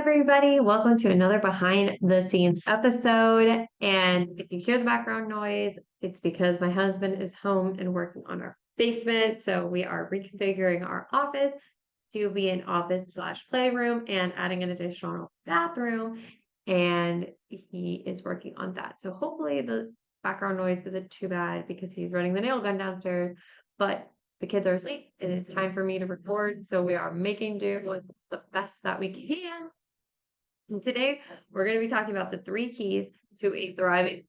everybody. Welcome to another behind the scenes episode. And if you hear the background noise, it's because my husband is home and working on our basement. So we are reconfiguring our office to be an office slash playroom and adding an additional bathroom. And he is working on that. So hopefully the background noise isn't too bad because he's running the nail gun downstairs. But the kids are asleep and it's time for me to record. So we are making do with the best that we can. And today we're going to be talking about the three keys to a thriving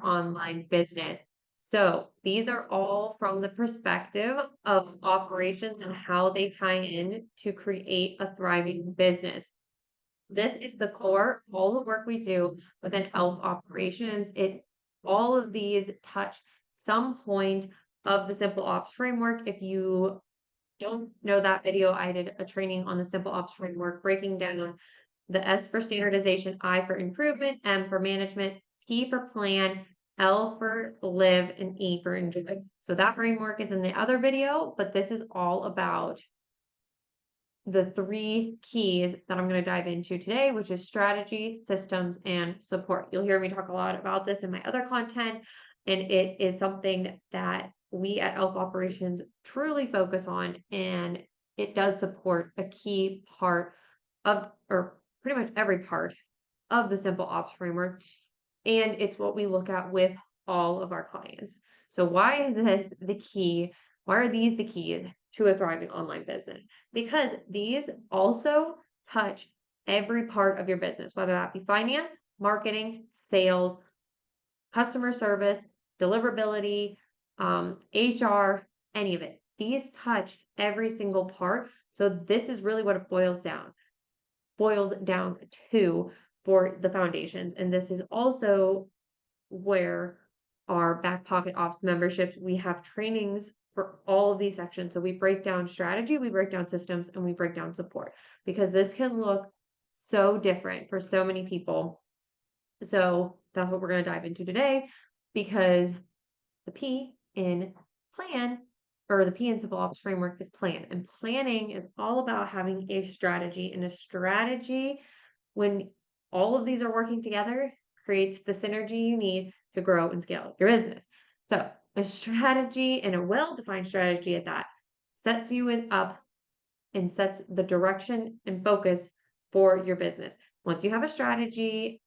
online business. So these are all from the perspective of operations and how they tie in to create a thriving business. This is the core, all the work we do within health operations. All of these touch some point of the Simple Ops framework. If you don't know that video, I did a training on the Simple Ops framework, breaking down the S for standardization, I for improvement, M for management, P for plan, L for live, and E for enjoy. So that framework is in the other video, but this is all about the three keys that I'm going to dive into today, which is strategy, systems, and support. You'll hear me talk a lot about this in my other content, and it is something that we at Elf Operations truly focus on, and it does support a key part of, or pretty much every part of the Simple Ops framework, and it's what we look at with all of our clients. So why is this the key? Why are these the keys to a thriving online business? Because these also touch every part of your business, whether that be finance, marketing, sales, customer service, deliverability, HR, any of it. These touch every single part. So this is really what it boils down to for the foundations. And this is also where our back pocket ops memberships, we have trainings for all of these sections. So we break down strategy, we break down systems, and we break down support, because this can look so different for so many people. So that's what we're going to dive into today, because the P in plan, or the P in Simple Ops framework, is plan. And planning is all about having a strategy, and a strategy, when all of these are working together, creates the synergy you need to grow and scale your business. So a strategy, and a well-defined strategy at that, sets you up and sets the direction and focus for your business. Once you have a strategy,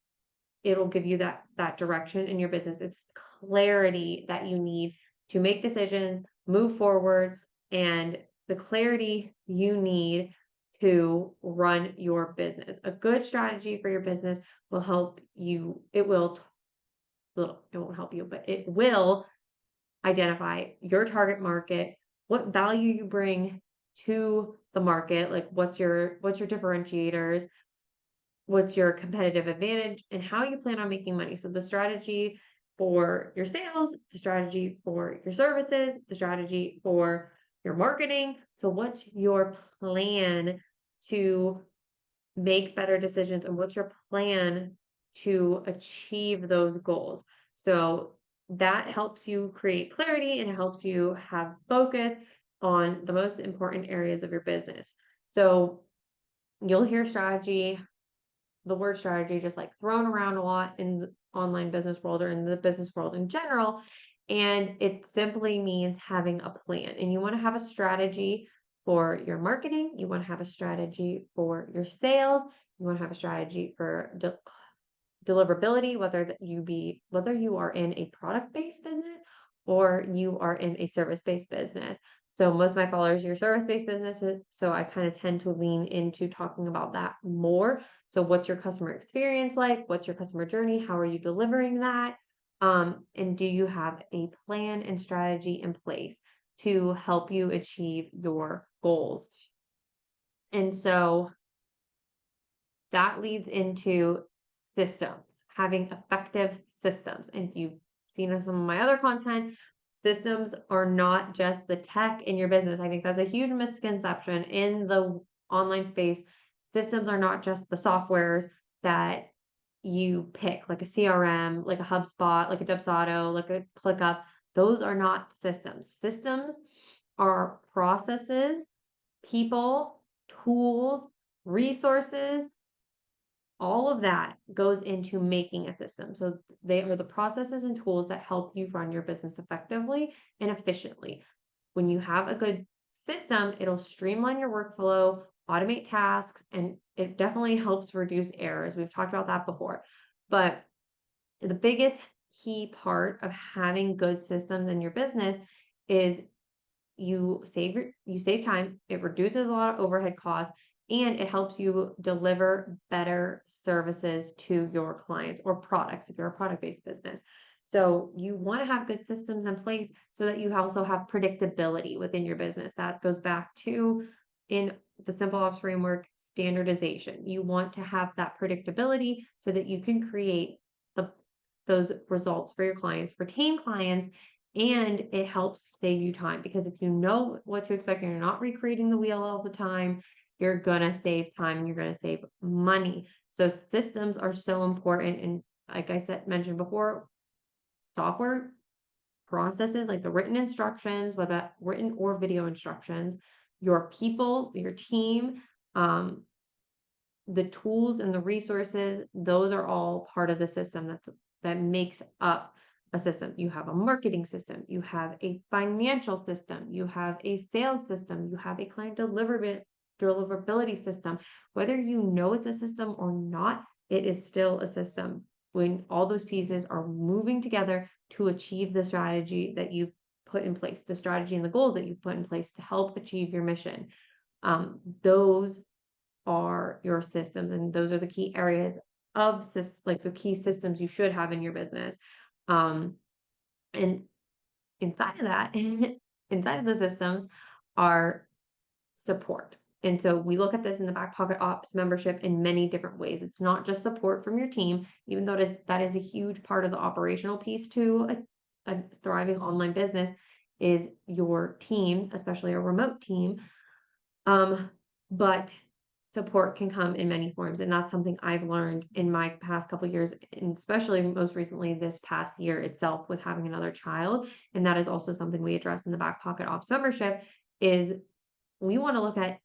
it'll give you that direction in your business. It's clarity that you need to make decisions, move forward, and the clarity you need to run your business. A good strategy for your business will help you. It won't help you, but it will identify your target market, what value you bring to the market, like what's your differentiators, what's your competitive advantage, and how you plan on making money. So the strategy for your sales, the strategy for your services, the strategy for your marketing. So what's your plan to make better decisions, and what's your plan to achieve those goals? So that helps you create clarity, and it helps you have focus on the most important areas of your business. So you'll hear the word strategy just like thrown around a lot in the online business world, or in the business world in general. And it simply means having a plan. And you want to have a strategy for your marketing. You want to have a strategy for your sales. You want to have a strategy for deliverability, whether you are in a product-based business or you are in a service-based business. So most of my followers are service-based businesses, so I kind of tend to lean into talking about that more. So what's your customer experience like? What's your customer journey? How are you delivering that? And do you have a plan and strategy in place to help you achieve your goals? And so that leads into systems, having effective systems. And if you've seen some of my other content, systems are not just the tech in your business. I think that's a huge misconception in the online space. Systems are not just the softwares that you pick, like a CRM, like a HubSpot, like a Dubsado, like a ClickUp. Those are not systems. Systems are processes, people, tools, resources, all of that goes into making a system. So they are the processes and tools that help you run your business effectively and efficiently. When you have a good system, it'll streamline your workflow, automate tasks, and it definitely helps reduce errors. We've talked about that before. But the biggest key part of having good systems in your business is you save time, it reduces a lot of overhead costs, and it helps you deliver better services to your clients or products if you're a product-based business. So you want to have good systems in place so that you also have predictability within your business. That goes back to in the Simple Ops framework, standardization. You want to have that predictability so that you can create the those results for your clients, retain clients, and it helps save you time because if you know what to expect and you're not recreating the wheel all the time, you're gonna save time and you're gonna save money. So systems are so important. And like I said, mentioned before, software processes like the written instructions, whether written or video instructions, your people, your team, um, the tools and the resources, those are all part of the system that makes up a system. You have a marketing system, you have a financial system, you have a sales system, you have a client deliverability system. Whether you know it's a system or not, it is still a system when all those pieces are moving together to achieve the strategy that you've put in place, the strategy and the goals that you've put in place to help achieve your mission. Those are your systems, and those are the key areas of like the key systems you should have in your business. And inside of that, inside of the systems are support. And so we look at this in the Back Pocket Ops membership in many different ways. It's not just support from your team, even though that is a huge part of the operational piece to a thriving online business is your team, especially a remote team. But support can come in many forms, and that's something I've learned in my past couple of years, and especially most recently this past year itself with having another child. And that is also something we address in the Back Pocket Ops membership is we want to look at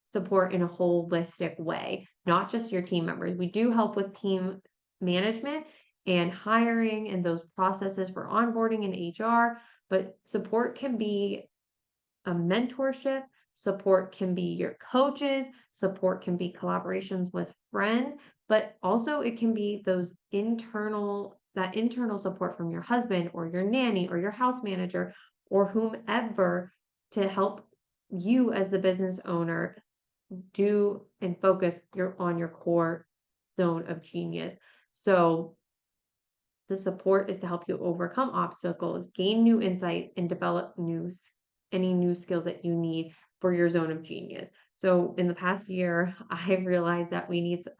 support in a holistic way, not just your team members. We do help with team management and hiring and those processes for onboarding and HR, but support can be a mentorship, support can be your coaches, support can be collaborations with friends, but also it can be that internal support from your husband or your nanny or your house manager or whomever to help you as the business owner do and focus on your core zone of genius. So the support is to help you overcome obstacles, gain new insight, and develop any new skills that you need for your zone of genius. So in the past year, I realized that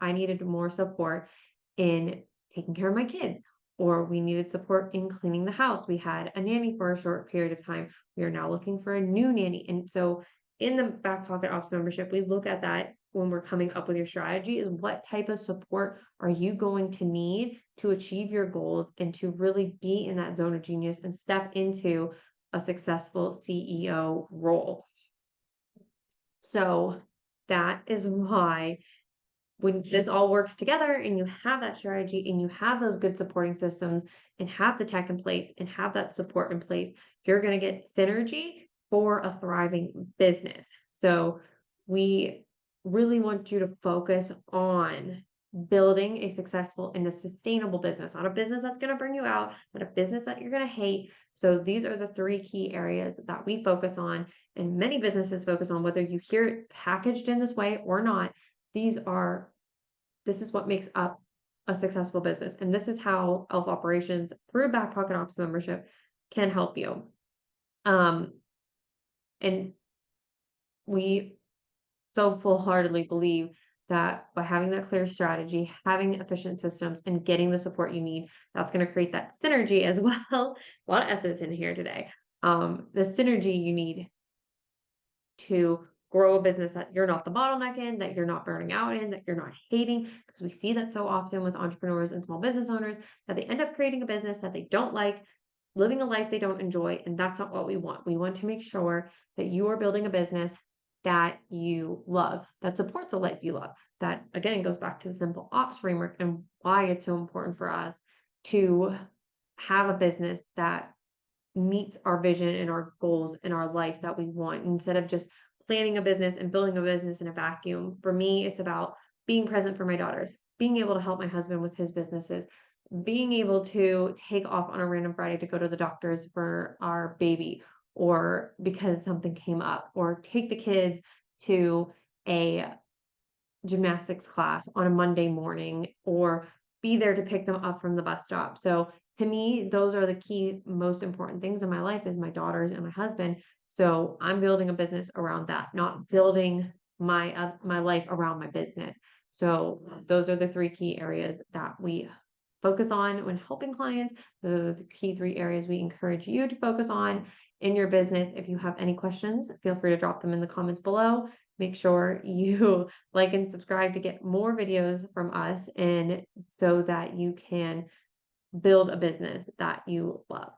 I needed more support in taking care of my kids, or we needed support in cleaning the house. We had a nanny for a short period of time. We are now looking for a new nanny. And so in the Back Pocket Ops membership, we look at that when we're coming up with your strategy is what type of support are you going to need to achieve your goals and to really be in that zone of genius and step into a successful CEO role. So that is why when this all works together and you have that strategy and you have those good supporting systems and have the tech in place and have that support in place, you're going to get synergy for a thriving business. So we really want you to focus on building a successful and a sustainable business, not a business that's going to bring you out, but a business that you're going to hate. So these are the 3 key areas that we focus on, and many businesses focus on, whether you hear it packaged in this way or not. This is what makes up a successful business. And this is how Elf Operations through Back Pocket Ops membership can help you. And we so full-heartedly believe that by having that clear strategy, having efficient systems, and getting the support you need, that's going to create that synergy as well. A lot of S's in here today. The synergy you need to grow a business that you're not the bottleneck in, that you're not burning out in, that you're not hating, because we see that so often with entrepreneurs and small business owners that they end up creating a business that they don't like, living a life they don't enjoy, and that's not what we want. We want to make sure that you are building a business that you love, that supports the life you love. That again goes back to the simple ops framework and why it's so important for us to have a business that meets our vision and our goals in our life that we want instead of just planning a business and building a business in a vacuum. For me, it's about being present for my daughters, being able to help my husband with his businesses, being able to take off on a random Friday to go to the doctors for our baby or because something came up, or take the kids to a gymnastics class on a Monday morning, or be there to pick them up from the bus stop. So to me, those are the key, most important things in my life is my daughters and my husband. So I'm building a business around that, not building my life around my business. So those are the three key areas that we focus on when helping clients. Those are the key three areas we encourage you to focus on in your business. If you have any questions, feel free to drop them in the comments below. Make sure you like and subscribe to get more videos from us and so that you can build a business that you love.